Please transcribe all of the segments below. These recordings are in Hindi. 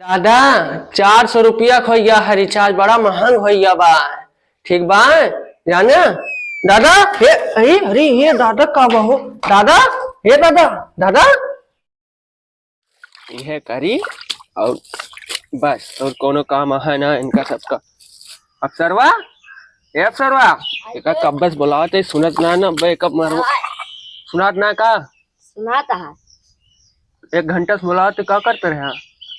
दादा 400 रुपया खोइया है रिचार्ज बड़ा महंग होइया बा। ठीक बा जाने दादा हे अरे अरे ये दादा का बहो दादा हे दादा दादा यह करी और बस और कोनो काम है ना इनका सबका। अफसरवा ए अफसरवा एक कब बस बुलाते सुनत ना बे कब मारो सुनात ना का सुनाता है। 1 घंटा से बुलाते का करते रहे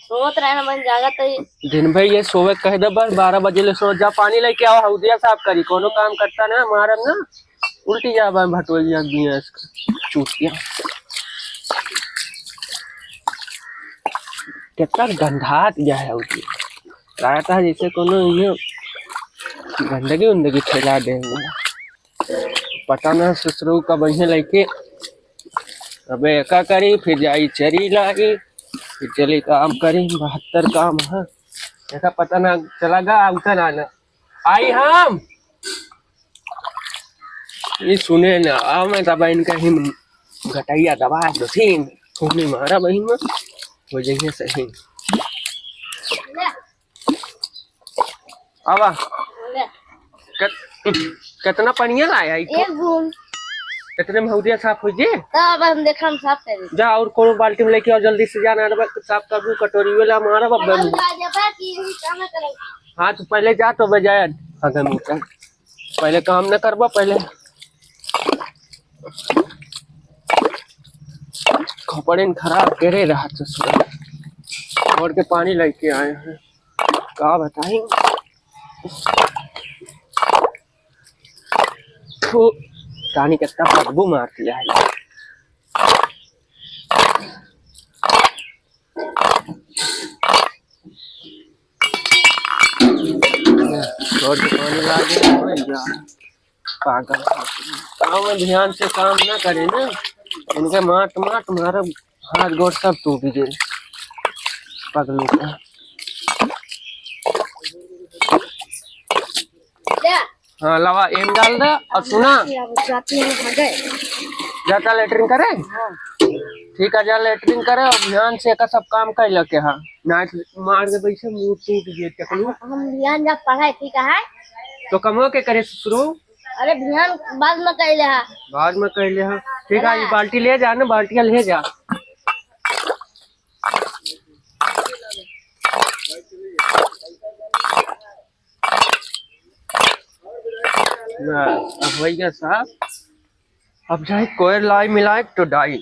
सोच रहे ना बन जागा तो दिन भर ये सोवे कह दे बस 12 बजे ले सो जा पानी लेके आओ हौदिया साफ करी कोनो काम करता ना हमारा ना उल्टी जा भटोलिया दिया चूतिया कितना गंधा दिया है हौदिया लगता है जैसे कोनो इन्हें गंदगी उंदगी फैला देंगे पता ना ससुर का बढ़िया लेके अबे एका करी फिर जाई चरी लाई फिर चली काम करी 72 काम है ऐसा पता ना चला गा उठा ना आई हम ये सुने ना आ मैं दबा इनका ही घटाइया दबा दो सीन थोड़ी मारा बहन में हो जाइए सही आवा कितना पनिया लाया एक बूंद कितने में हौदिया साफ हो जे तब हम देखा हम साफ करें जा और कोनो बाल्टी में लेके और जल्दी से जाना साफ कर दू कटोरी वाला हमारा बब्बे हाँ तो पहले जा तो बजाय पहले काम न करबा पहले कपड़े खराब करे रहा तो और के पानी लेके आए हैं का बताएं तो पानी कितना बदबू मार दिया है पानी लागे पागल काम में ध्यान से काम ना करे ना उनके माट माट मारा हाथ गोड़ सब टूट गए पगलू का। हाँ लवा एम डाल दे और सुना जाता लेटरिंग करे ठीक है जा लेटरिंग करे और ध्यान से का सब काम कर लगे हाँ नाइट मार दे पैसे मुंह टूट गए टकलू हम ध्यान जब पढ़ाई ठीक है तो कमो के करे शुरू अरे ध्यान बाद में कर ले बाद में कर ले ठीक है ये बाल्टी ले जा ना बाल्टियां ले जा अब भैया साहब अब जाए कोई लाई मिलाए तो डाई।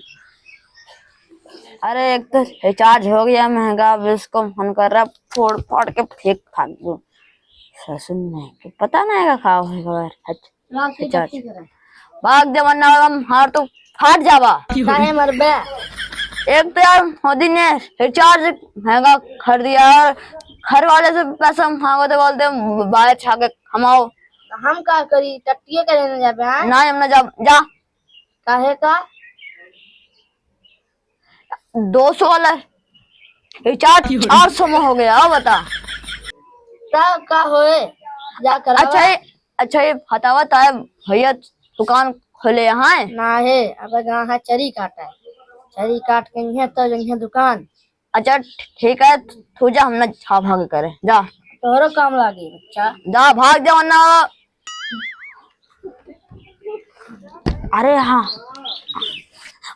अरे एक तो रिचार्ज हो गया महंगा अब इसको मन कर रहा फोड़ फोड़ के फेंक फाक दूं ससुर ने पता नहीं का खाओ है रिचार्ज भाग जमाना हम हार तो फाट जावा काहे मरबे। एक तो यार मोदी ने रिचार्ज महंगा कर दिया और घर वाले से पैसा मांगो तो बोलते बाहर छा के कमाओ हम का करी टट्टिए करे न जाबे हां ना हम ना जा काहे का 200 वाला रिचार्ज 400 में हो गया बता तब का होए जा कर अच्छा ये हतावत है भैया दुकान खोले यहाँ ना है अब गाँव है चरी काटा है चरी काट के यहाँ तो यहाँ दुकान। अच्छा ठीक है तू जा हम ना छा भाग करे जा तोहरो काम लागी बच्चा जा भाग जा वरना अरे हाँ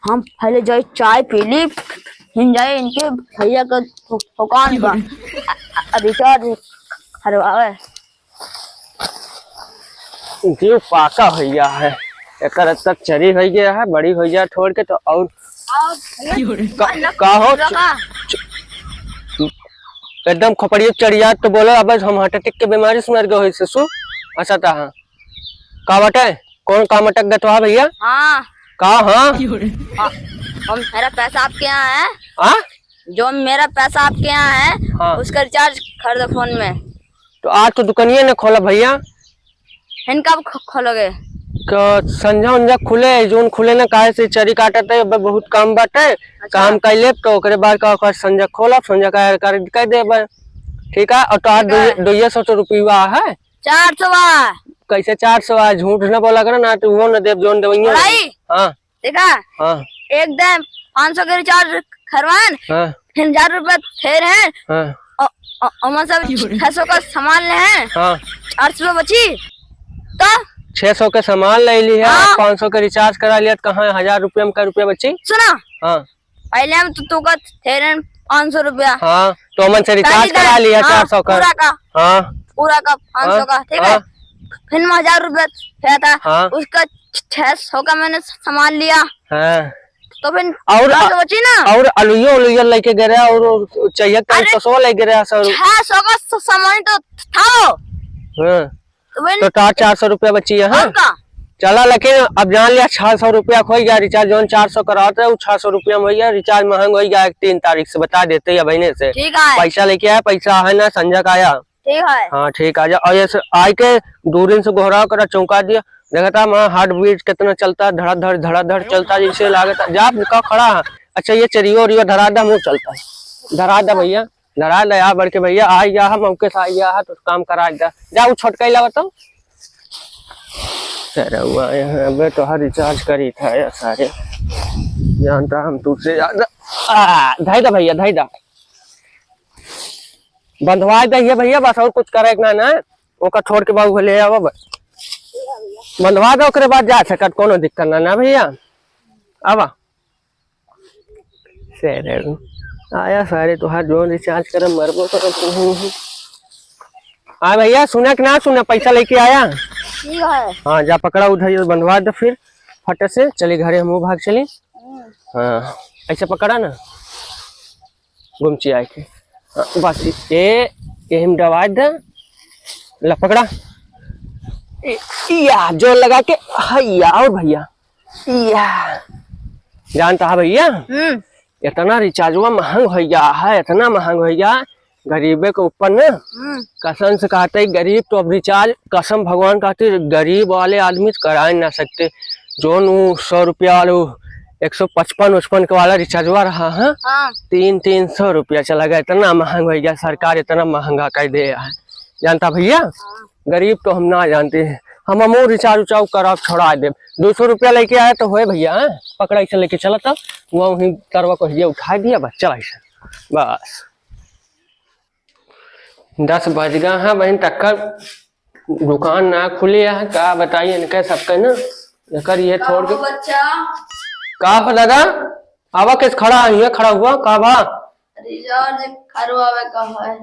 हम पहले जाए चाय पी ली फिर जाए इनके भैया का दुकान पर रिचार्ज करवावे जी पाका भैया है एक तक चरी हो गया है बड़ी हो गया छोड़ के तो और का हो एकदम खपड़िया चढ़िया तो बोलो अब हम हार्ट अटैक के बीमारी से मर गए ससु अच्छा था हाँ का बटे कौन काम अटक गया तो भैया हाँ का हाँ हम मेरा पैसा आपके यहाँ है हाँ जो मेरा पैसा आपके यहाँ है हाँ उसका रिचार्ज कर दो फोन में। तो आज तो दुकानिया ने खोला भैया इनका खोलोगे संझा उंझा खुले जोन खुले ना काहे से चरी काटत है बहुत काम बाटे काम कर ले तो ओकरे बाद का संझा खोला संझा का कर दे ठीक है और तो आज 200 रुपया है 400 कैसे 400 आज झूठ न बोला कर ना तो वो न देव जोन देवइया हाँ देखा हाँ एकदम 500 के रिचार्ज खरवान हाँ 1000 रुपया फेर है हाँ और सब 600 का सामान ले हैं हाँ 800 बची तो 600 के सामान ले लिया, हाँ। 500 का रिचार्ज करा लिया, तो कहाँ 1000 रुपया में का रुपया बची। सुना हाँ पहले हम तू का थे 500 रुपया हाँ तो अमन से रिचार्ज करा लिया 400 का पूरा का हाँ पूरा का 500 का ठीक है। हाँ। फिर 1000 रुपया फेरा था हाँ। उसका 600 का मैंने सामान लिया हाँ तो फिर और 400 बची ना और अलुइयो लेके गए रहा और चाहिए तो 100 लेके गया 600 का सामान तो था वो। हाँ तो फिर तो 400 रुपया बची है। हाँ और का चला, लेकिन अब जान लिया 600 रुपया खो गया रिचार्ज, जो 400 कराते है वो 600 रुपया में हो गया रिचार्ज, महंग हो गया 3 तारीख से बता देते हैं बहने से। ठीक है पैसा लेके आया, पैसा है ना संजय का आया। ठीक है हाँ ठीक आ जा, और ऐसे आए के दूरिन से गोहराव करा चौंका दिया, देखता मैं हार्ट बीट कितना चलता, धड़ाधड़ चलता जैसे लागता जा का खड़ा है। अच्छा ये चरियो धरा दा मुँह चलता है, धरा दा भैया धरा दा यार, बढ़ के भैया आ गया है मौके से आ गया है तो काम करा दा जा, वो छोटका ला बताओ हुआ है तो हर रिचार्ज करी था यार सारे जानता हम तुझसे ज्यादा। धाई दा भैया धाई दा बंधवा दे भैया, बस और कुछ करे ना ओका छोड़ के बाबू ले आवा बंधवा दो, ओकरे बाद जा सकत कोनो दिक्कत ना भैया। आवा सेरे आया सारे तुहार जो रिचार्ज कर मरबो कर। हाँ भैया सुना कि ना सुना, पैसा लेके आया। ठीक है हाँ जा पकड़ा उधर बंधवा दे, फिर फट से चले घरे हम भाग चले। हाँ ऐसे पकड़ा ना गुमची आए के बस ये हम दवा दे ला पकड़ा या जो लगा के हैया और भैया या जानता है भैया इतना रिचार्ज महंग हो गया है, इतना महंग हो गया गरीबे के ऊपर ना कसम से कहते है गरीब तो अब रिचार्ज कसम भगवान कहते गरीब वाले आदमी करा ना सकते, जो 100 रुपया वाले 155 के वाला रिचार्ज हुआ रहा है। हाँ 300 रुपया चला गया, इतना महंगा हो गया, सरकार इतना महंगा कर दे है जानता भैया। गरीब तो हम ना जानते हैं, हम अमो रिचार्ज उचार्ज करा छोड़ा दे, 200 रुपया लेके आया तो हो भैया पकड़ा ऐसे लेके चला था वही तरवा को उठा दिया बस चला ऐसा बस 10 बज गया है बहन तक दुकान ना खुली है का बताइए इनके सबके ना कर ये छोड़ के बच्चा का दादा आवा किस खड़ा है ये खड़ा हुआ का बा रिचार्ज करवावे का है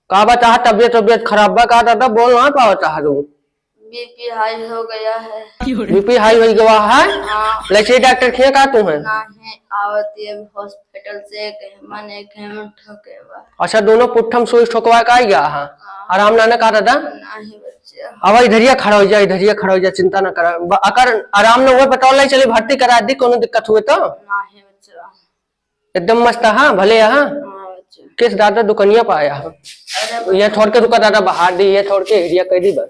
का बता तबियत खराब बा का दादा बोल ना पाता है तू बीपी हाई हो गया है बीपी हाई हो गया है। हाँ लेके डॉक्टर खिया का तू है नहीं आवती है हॉस्पिटल से मने ठोके बा। अच्छा दोनों पुट्ठम सुई ठोकवा का गया है आराम ना का दादा नहीं बच्चा अब इधरिया खड़ा हो जा इधरिया खड़ा हो जा चिंता ना कर अगर आराम ना हुआ बताओ ले चले भर्ती करा दी कोनो दिक्कत हुए तो नहीं बच्चा एकदम मस्त है भले है। बच्चा किस दादा दुकानिया पे आया है ये छोड़ के रुका दादा बाहर दी ये छोड़ के एरिया कर दी बस।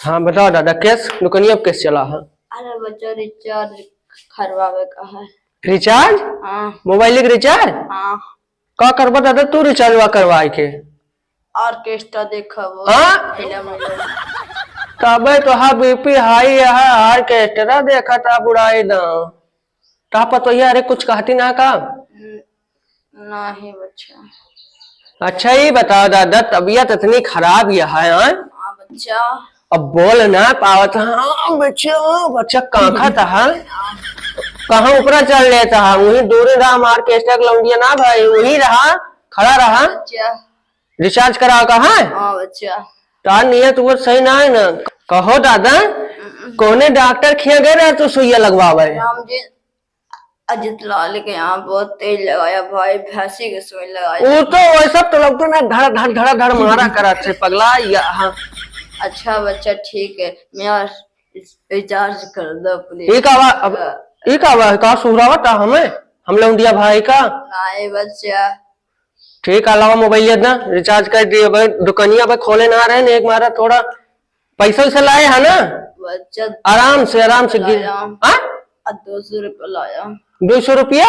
हाँ बताओ दादा कैस दुकानिया पे कैसे चला है। अरे बच्चा रिचार्ज करवावे का है रिचार्ज हाँ मोबाइल के रिचार्ज हाँ का करवा दादा तू रिचार्ज वा करवाए के ऑर्केस्ट्रा देखा वो हाँ फिल्म तब तो हाँ बीपी हाई है ऑर्केस्ट्रा देखा था बुढ़ाई दा ता पतो यार अरे कुछ कहती ना का नहीं बच्चा। अच्छा ही बताओ दादा तबीयत इतनी खराब है हाँ बच्चा अब बोल ना पावत हाँ बच्चा काखा था कहाँ ऊपर चल लेता है वही दूर रहा मार के लौंडिया ना भाई वही रहा खड़ा रहा बच्चा रिचार्ज करा कहा हाँ बच्चा तार नियत वो सही ना है ना कहो दादा कोने डॉक्टर खिया गए रहा तो सुइया लगवावे राम जी अजित लाल के यहाँ बहुत तेज लगाया भाई भैंसी के सुई लगाया वो तो वैसा तो लगता ना धड़ मारा करा से पगला या हाँ। अच्छा बच्चा ठीक है मैं रिचार्ज कर दो प्लीज। एक आवा का सुरावा था हमें हम लौंडिया भाई का नहीं बच्चा ठीक अलावा मोबाइल ना रिचार्ज कर दिए भाई दुकानिया पे खोले ना रहे ने एक मारा थोड़ा पैसा वैसा लाए है ना बच्चा आराम से गिर 200 रुपया लाया 200 रुपया।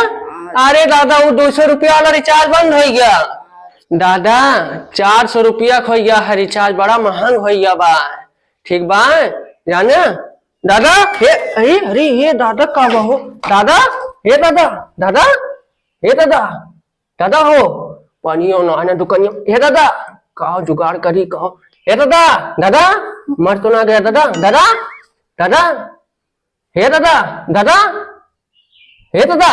अरे दादा वो 200 रुपया वाला रिचार्ज बंद हो गया दादा 400 रुपया खो गया है रिचार्ज बड़ा महंग हो गया बा ठीक बा जाने दादा हे अरे ये दादा का हो दादा हे दादा हे दादा दादा हो पानी हो ना दुकानियों हे दादा कहो जुगाड़ करी कहो हे दादा दादा मर तो ना गया दादा दादा दादा हे दादा दादा हे दादा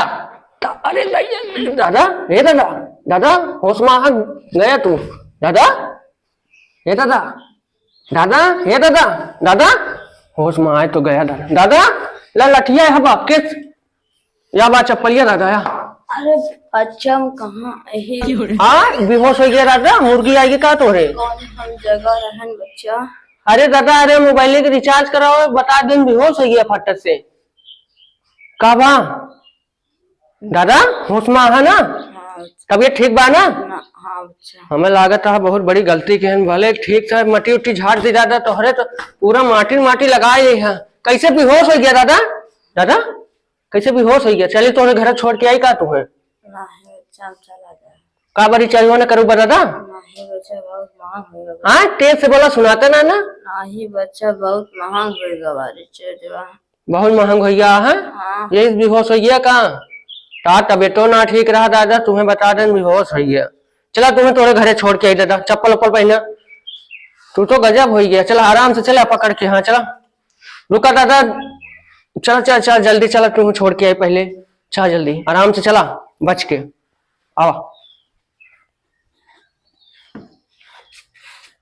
अरे नहीं दादा हे दादा दादा होश में आ गया तू दादा हे दादा दादा हे दादा दादा होश में आए तो गया दादा दादा ला लठिया है बाप किस या बा चप्पलिया दादा या अरे बच्चा हम कहाँ यही हाँ बेहोश हो गया दादा मुर्गी आएगी का तो रे कौन हम जगह रहन बच्चा। अरे दादा अरे मोबाइल के रिचार्ज कराओ बता दिन बेहोश हो गया फटक से का बा दादा होश में है ना हाँ तबीयत ठीक बा ना हाँ बच्चा। हमें लागत है बहुत बड़ी गलती के भले ठीक था मट्टी उट्टी झाड़ दी दादा तो हरे तो पूरा माटी माटी लगाए है कैसे बेहोश हो गया दादा दादा कैसे बेहोश हो गया चलिए तो घर छोड़ के आई का तू है नहीं बच्चा हम चला जाए का बड़ी चाहिए ना करूँ दादा नहीं बच्चा बहुत महंग होगा। हाँ तेज से बोला सुनाते ना ना नहीं बच्चा बहुत महंग होगा बारिश बहुत महंग हो गया है हाँ ये बेहोश हो गया कहाँ ता तबीयतो ना ठीक रहा दादा तुम्हें बता दें बेहोश हो गया चला तुम्हें तोरे घरे छोड़ के आई दादा चप्पल उप्पल पहना तू तो गजब हो गया चला आराम से चला पकड़ के हाँ चला रुका दादा चल चल चल जल्दी चला तुम्हें छोड़ के आई पहले चल जल्दी आराम से चला बच के आवा